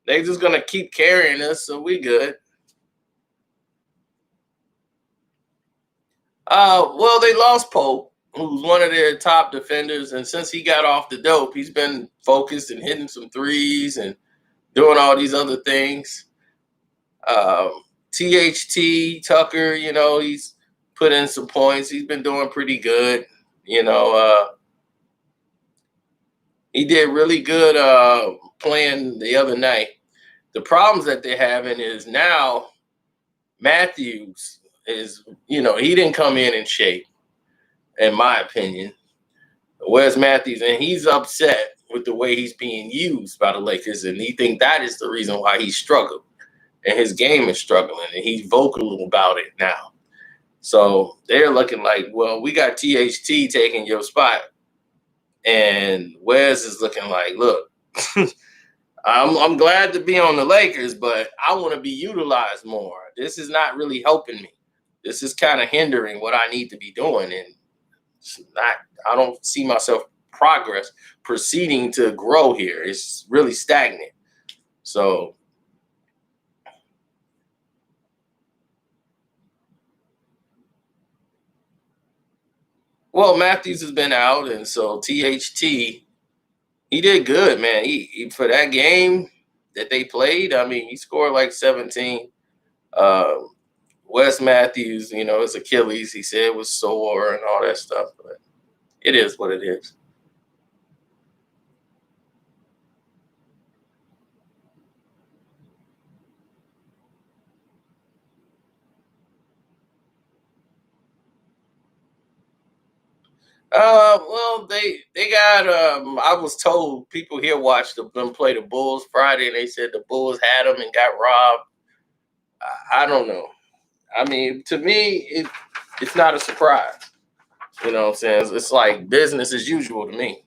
They just going to keep carrying us, so we good. Well, they lost Pope, who's one of their top defenders, and since he got off the dope, he's been focused and hitting some threes and doing all these other things. THT Tucker, you know, he's put in some points. He's been doing pretty good. You know, he did really good playing the other night. The problems that they're having is now Matthews is, you know, he didn't come in shape, in my opinion. Where's Matthews? And he's upset with the way he's being used by the Lakers, and he thinks that is the reason why he struggled. And his game is struggling, and he's vocal about it now. So they're looking like, well, we got THT taking your spot. And Wes is looking like, look, I'm glad to be on the Lakers, but I want to be utilized more. This is not really helping me. This is kind of hindering what I need to be doing. And it's not, I don't see myself progress proceeding to grow here. It's really stagnant. So, well, Matthews has been out, and so THT, he did good, man. He for that game that they played, I mean, he scored like 17. Um, Wes Matthews, his Achilles, he said was sore and all that stuff, but it is what it is. Well, they got. I was told people here watched them play the Bulls Friday, and they said the Bulls had them and got robbed. I don't know. I mean, to me, it's not a surprise. You know what I'm saying? It's like business as usual to me.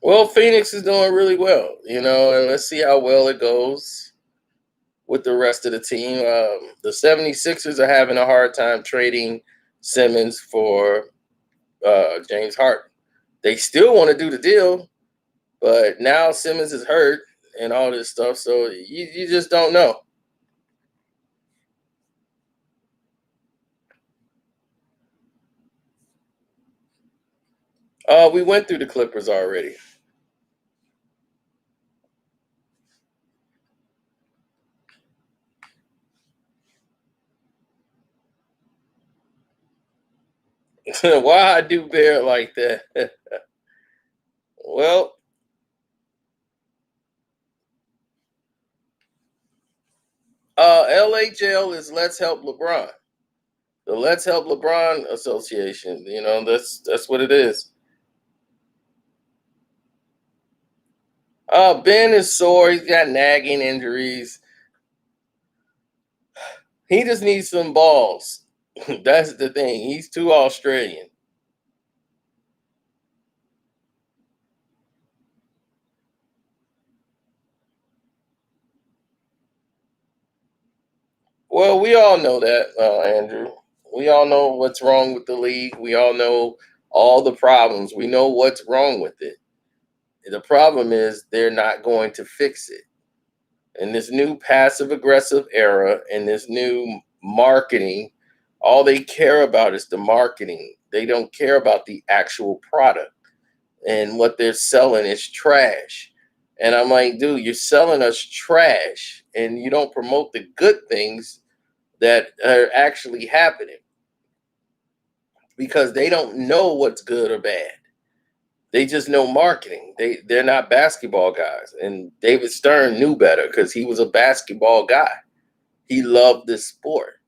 Well, Phoenix is doing really well, and let's see how well it goes with the rest of the team. The 76ers are having a hard time trading Simmons for James Harden. They still want to do the deal, but now Simmons is hurt and all this stuff, so you just don't know. We went through the Clippers already. Why I do bear like that? Well, LHL is Let's Help LeBron. The Let's Help LeBron Association. That's what it is. Ben is sore. He's got nagging injuries. He just needs some balls. That's the thing. He's too Australian. Well, we all know that, Andrew. We all know what's wrong with the league. We all know all the problems. We know what's wrong with it. The problem is they're not going to fix it. In this new passive aggressive era and this new marketing, all they care about is the marketing. They don't care about the actual product. And what they're selling is trash. And I'm like, dude, you're selling us trash and you don't promote the good things that are actually happening because they don't know what's good or bad. They just know marketing. They're not basketball guys. And David Stern knew better because he was a basketball guy. He loved this sport.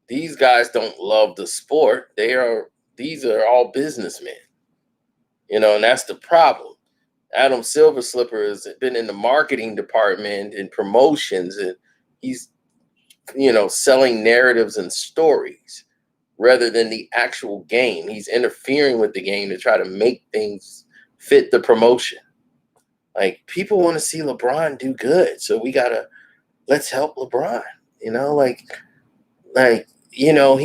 These guys don't love the sport. These are all businessmen. And that's the problem. Adam Silver Slipper has been in the marketing department and promotions, and he's selling narratives and stories rather than the actual game. He's interfering with the game to try to make things fit the promotion. Like, people want to see LeBron do good, so let's help LeBron. He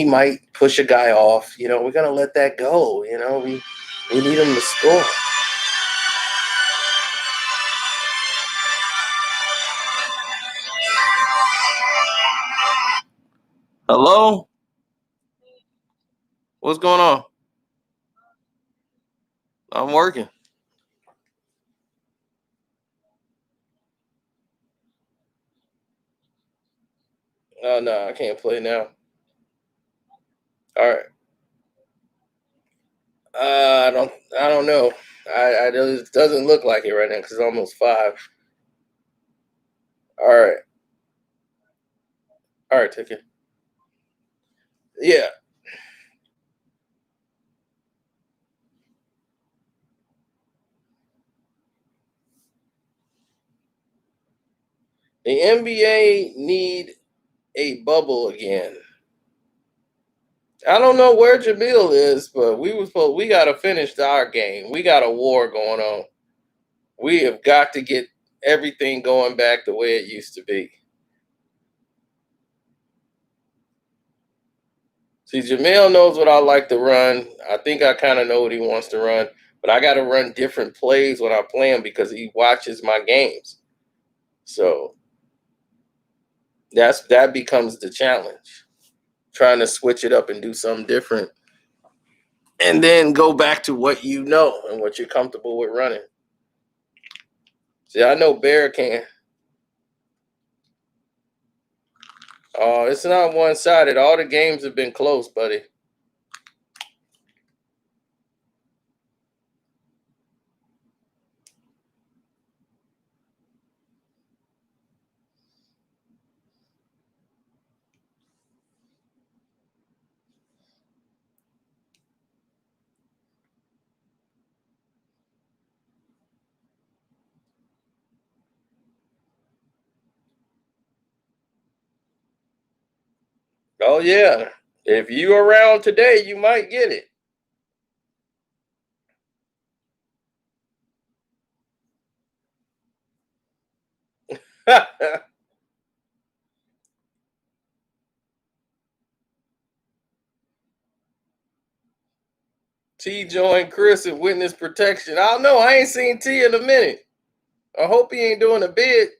might push a guy off. We're gonna let that go. We need him to score. Hello? What's going on? I'm working. Oh no, I can't play now. All right. I don't know. It doesn't look like it right now because it's almost 5. All right. All right, take it. Yeah. The NBA need a bubble again. I don't know where Jamil is, but we got to finish our game. We got a war going on. We have got to get everything going back the way it used to be. See, Jamil knows what I like to run. I think I kind of know what he wants to run, but I got to run different plays when I play him because he watches my games. So that becomes the challenge. Trying to switch it up and do something different. And then go back to what you know and what you're comfortable with running. See, I know Bear can. Oh, it's not one-sided. All the games have been close, buddy. Oh, yeah. If you around today, you might get it. T joined Chris in witness protection. I don't know. I ain't seen T in a minute. I hope he ain't doing a bid.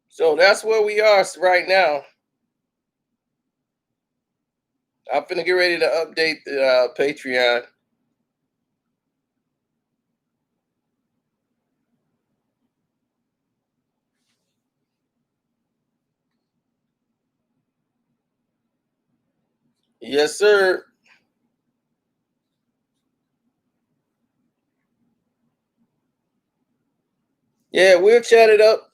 So that's where we are right now. I'm finna get ready to update the Patreon. Yes, sir. Yeah, we'll chat it up.